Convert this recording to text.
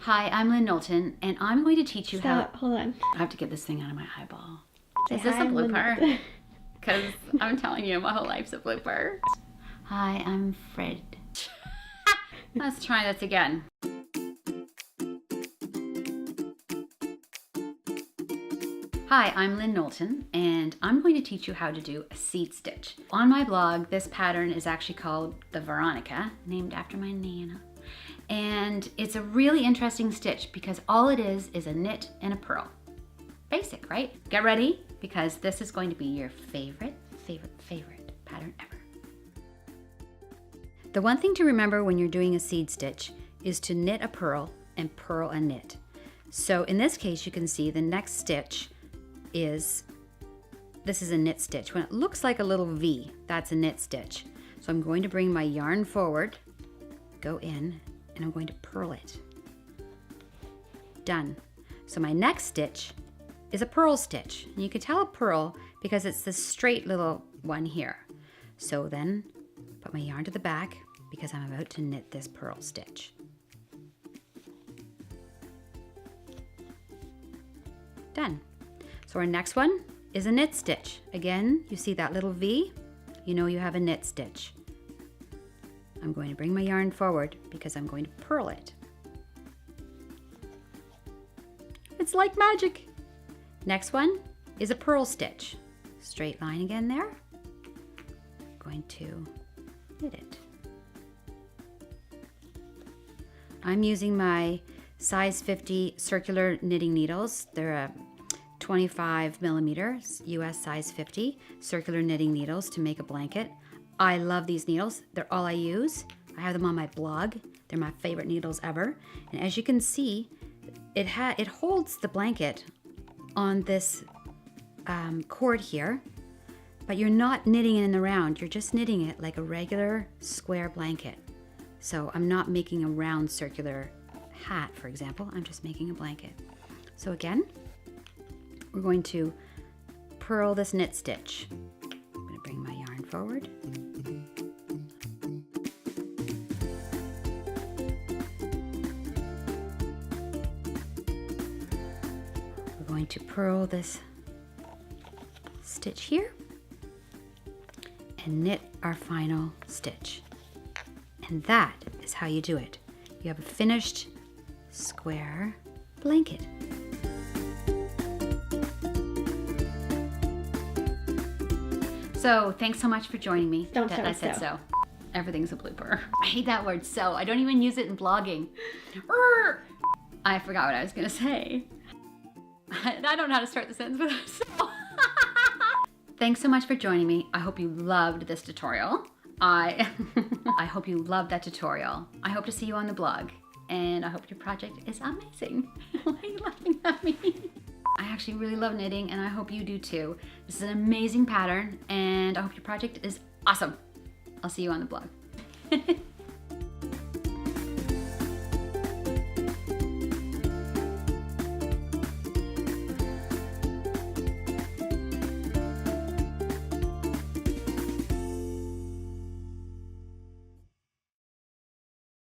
Hi, I'm Lynne Knowlton, and I'm going to teach you Stop, hold on. I have to get this thing out of my eyeball. Say Is this hi, a I'm Lynne blooper? Knowlton. Because I'm telling you, my whole life's a blooper. Hi, I'm Fred. Let's try this again. Hi, I'm Lynne Knowlton, and I'm going to teach you how to do a seed stitch. On my blog, this pattern is actually called the VERONICA, named after my Nana. And it's a really interesting stitch because all it is a knit and a purl. Basic, right? Get ready, because this is going to be your favorite pattern ever. The one thing to remember when you're doing a seed stitch is to knit a purl and purl a knit. So in this case, you can see the next stitch this is a knit stitch. When it looks like a little V, that's a knit stitch. So I'm going to bring my yarn forward, go in, and I'm going to purl it. Done. So my next stitch is a purl stitch. And you can tell a purl because it's this straight little one here. So then put my yarn to the back because I'm about to knit this purl stitch. Done. So our next one is a knit stitch. Again, you see that little V? You know you have a knit stitch. I'm going to bring my yarn forward because I'm going to purl it. It's like magic. Next one is a purl stitch. Straight line again there. Going to knit it. I'm using my size 50 circular knitting needles. They're a 25 millimeters, US size 50 circular knitting needles to make a blanket. I love these needles. They're all I use. I have them on my blog. They're my favorite needles ever. And as you can see, it holds the blanket on this cord here, but you're not knitting it in the round. You're just knitting it like a regular square blanket. So I'm not making a round circular hat, for example. I'm just making a blanket. So again, we're going to purl this knit stitch. I'm going to bring my yarn forward. We're going to purl this stitch here and knit our final stitch. And that is how you do it. You have a finished square blanket. So thanks so much for joining me. Don't start I with said so. so. Everything's a blooper. I hate that word so. I don't even use it in blogging. I forgot what I was gonna say. I don't know how to start the sentence without so. Thanks so much for joining me. I hope you loved this tutorial. I hope you loved that tutorial. I hope to see you on the blog, and I hope your project is amazing. Why are you laughing at me? I actually really love knitting, and I hope you do too. This is an amazing pattern, and I hope your project is awesome. I'll see you on the blog.